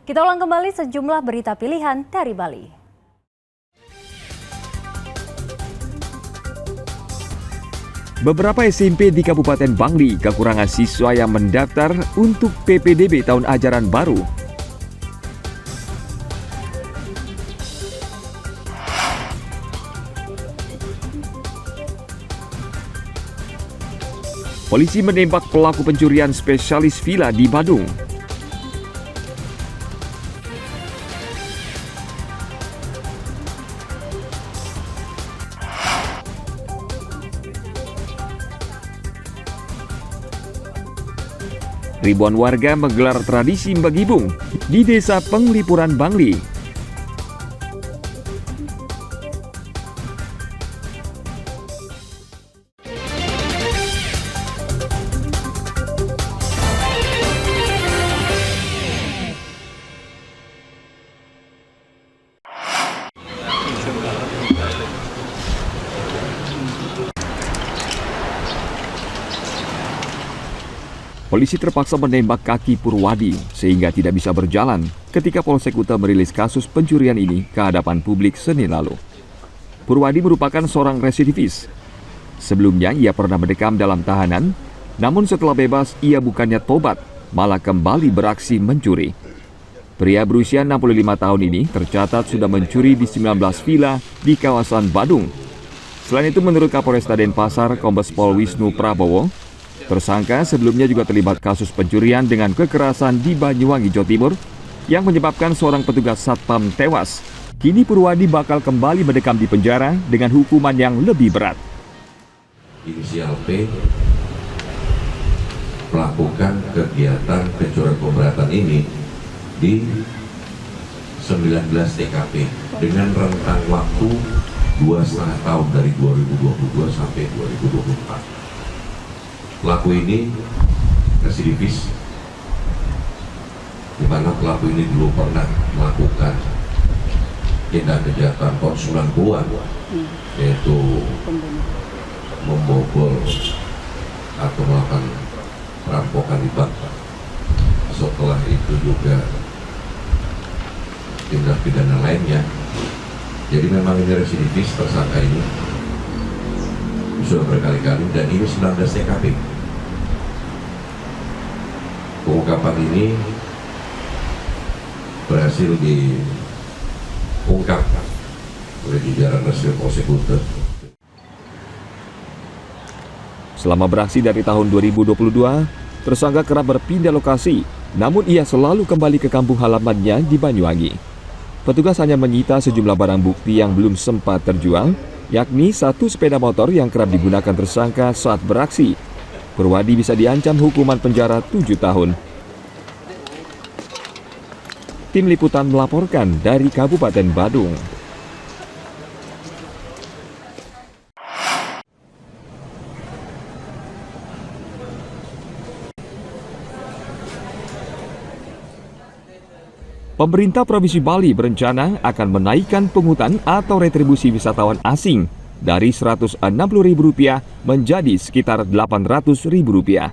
Kita ulang kembali sejumlah berita pilihan dari Bali. Beberapa SMP di Kabupaten Bangli kekurangan siswa yang mendaftar untuk PPDB tahun ajaran baru. Polisi menembak pelaku pencurian spesialis villa di Badung. Ribuan warga menggelar tradisi Mbagibung di Desa Penglipuran Bangli. Polisi terpaksa menembak kaki Purwadi sehingga tidak bisa berjalan ketika Polsek Kuta merilis kasus pencurian ini ke hadapan publik Senin lalu. Purwadi merupakan seorang residivis. Sebelumnya ia pernah mendekam dalam tahanan, namun setelah bebas ia bukannya tobat, malah kembali beraksi mencuri. Pria berusia 65 tahun ini tercatat sudah mencuri di 19 villa di kawasan Badung. Selain itu menurut Kapolresta Denpasar Kombes Pol Wisnu Prabowo, tersangka sebelumnya juga terlibat kasus pencurian dengan kekerasan di Banyuwangi, Jawa Timur yang menyebabkan seorang petugas satpam tewas. Kini Purwadi bakal kembali mendekam di penjara dengan hukuman yang lebih berat. Inisial P melakukan kegiatan pencurian pemberatan ini di 19 TKP dengan rentang waktu 2,5 tahun dari 2022 sampai 2024. Pelaku ini residivis, di mana pelaku ini dulu pernah melakukan tindak kejahatan tahun 90-an, yaitu membobol atau melakukan perampokan di bank. Setelah itu juga tindak pidana lainnya. Jadi memang ini residivis tersangka ini sudah berkali-kali dan ini 19 TKP. Pengungkapan ini berhasil diungkap oleh jajaran Reskrim Polsek Kuta. Selama beraksi dari tahun 2022, tersangka kerap berpindah lokasi, namun ia selalu kembali ke kampung halamannya di Banyuwangi. Petugas hanya menyita sejumlah barang bukti yang belum sempat terjual, yakni satu sepeda motor yang kerap digunakan tersangka saat beraksi. Purwadi bisa diancam hukuman penjara 7 tahun. Tim Liputan melaporkan dari Kabupaten Badung. Pemerintah Provinsi Bali berencana akan menaikkan pungutan atau retribusi wisatawan asing dari Rp160.000 menjadi sekitar Rp800.000.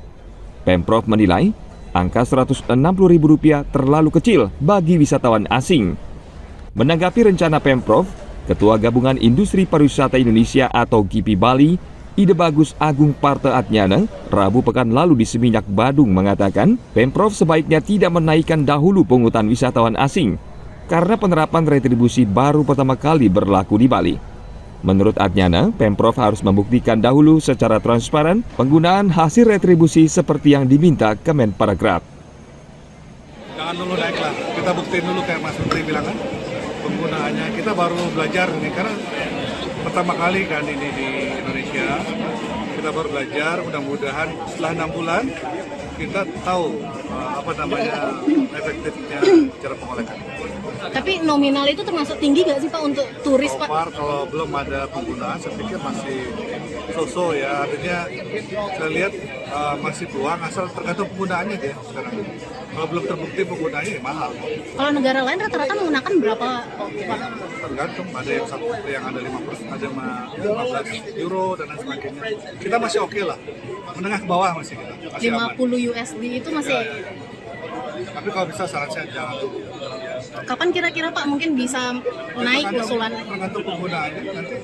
Pemprov menilai angka Rp160.000 terlalu kecil bagi wisatawan asing. Menanggapi rencana Pemprov, Ketua Gabungan Industri Pariwisata Indonesia atau GIPI Bali, Ide Bagus Agung Parte Atnyana, Rabu pekan lalu di Seminyak Badung mengatakan, Pemprov sebaiknya tidak menaikkan dahulu pungutan wisatawan asing karena penerapan retribusi baru pertama kali berlaku di Bali. Menurut Atnyana, Pemprov harus membuktikan dahulu secara transparan penggunaan hasil retribusi seperti yang diminta Kemenparekraf. Jangan dulu naik lah, kita buktiin dulu kayak Mas Menteri bilang kan, penggunaannya kita baru belajar nih karena pertama kali kan ini di Indonesia, kita baru belajar, mudah-mudahan setelah 6 bulan kita tahu efektifnya cara pengolekan. Tapi nominal itu termasuk tinggi nggak sih Pak untuk turis Pak? Kalau belum ada penggunaan, saya pikir masih so-so ya. Artinya saya lihat masih peluang asal tergantung penggunaannya deh sekarang. Kalau belum terbukti penggunaannya ya mahal. Kalau negara lain rata-rata menggunakan berapa Pak? Tergantung, ada yang ada 15 euro dan lain sebagainya. Kita masih oke lah, menengah ke bawah masih kita. Masih 50 USD itu masih. Ya. Tapi kalau bisa saran saya jangan dulu. Kapan kira-kira Pak mungkin bisa naik usulan? Tergantung penggunaannya nanti.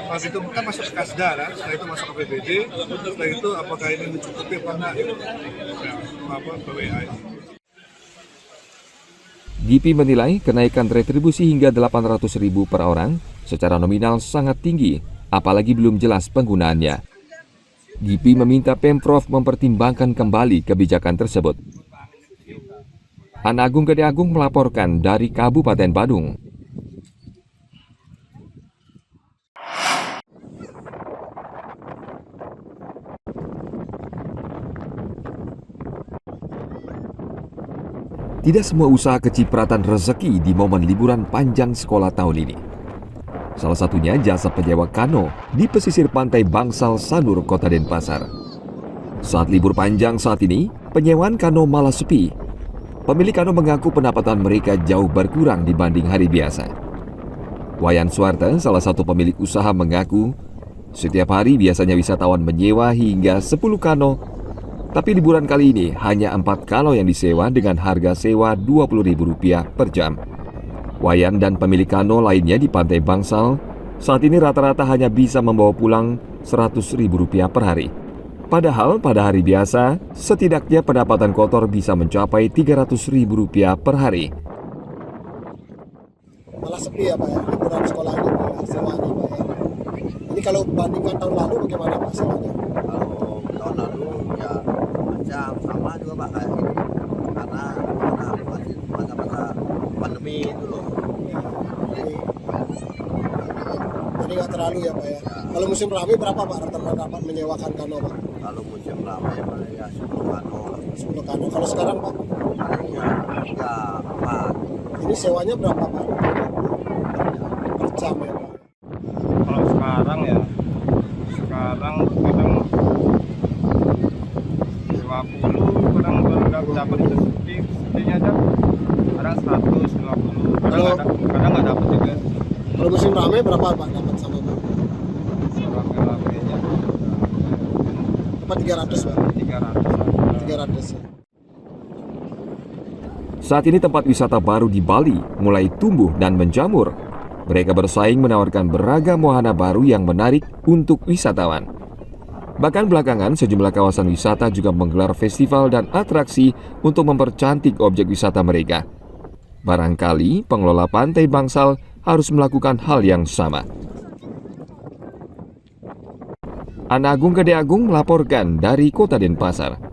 Pas itu kan masuk ke Kasda, kan? Setelah itu masuk ke PBD, setelah itu apakah ini mencukupi apa enggak? Ya, apa PWA. Gipi menilai kenaikan retribusi hingga 800.000 per orang secara nominal sangat tinggi, apalagi belum jelas penggunaannya. Gipi meminta Pemprov mempertimbangkan kembali kebijakan tersebut. Ana Agung Gede Agung melaporkan dari Kabupaten Badung. Tidak semua usaha kecipratan rezeki di momen liburan panjang sekolah tahun ini. Salah satunya jasa penyewa kano di pesisir pantai Bangsal Sanur, Kota Denpasar. Saat libur panjang saat ini, penyewaan kano malah sepi. Pemilik kano mengaku pendapatan mereka jauh berkurang dibanding hari biasa. Wayan Suwarta, salah satu pemilik usaha, mengaku setiap hari biasanya wisatawan menyewa hingga 10 kano. Tapi liburan kali ini hanya 4 kano yang disewa dengan harga sewa Rp20.000 per jam. Wayan dan pemilik kano lainnya di Pantai Bangsal saat ini rata-rata hanya bisa membawa pulang Rp100.000 per hari. Padahal pada hari biasa, setidaknya pendapatan kotor bisa mencapai Rp300.000 per hari. Malah sepi ya Pak ya, liburan sekolah ini Pak ya, sewanya Pak ya. Ini kalau bandingkan tahun lalu bagaimana Pak sewanya? Kalau tahun lalu ya macam sama juga Pak kayak ini karena masih masa-masa pandemi itu loh. Jadi nggak terlalu ya Pak ya. Kalau musim ramai berapa Pak rata-rata dapat menyewakan kano Pak? Kalau musim ramai ya 10 kano. 10 kano. Kalau sekarang Pak? Palingnya 3, 4. Ini sewanya berapa Pak? Per jam ya Pak? Kalau sekarang ya, sekarang kadang 50, kadang baru dapat itu sepinya aja, kadang 150, kadang nggak dapat juga. Kalau musim ramai berapa Pak dapat sama Pak? Rame-ramenya Apa 300 Pak? 300 ya. Saat ini tempat wisata baru di Bali mulai tumbuh dan menjamur. Mereka bersaing menawarkan beragam wahana baru yang menarik untuk wisatawan. Bahkan belakangan sejumlah kawasan wisata juga menggelar festival dan atraksi untuk mempercantik objek wisata mereka. Barangkali pengelola Pantai Bangsal harus melakukan hal yang sama. Ana Agung Gede Agung melaporkan dari Kota Denpasar.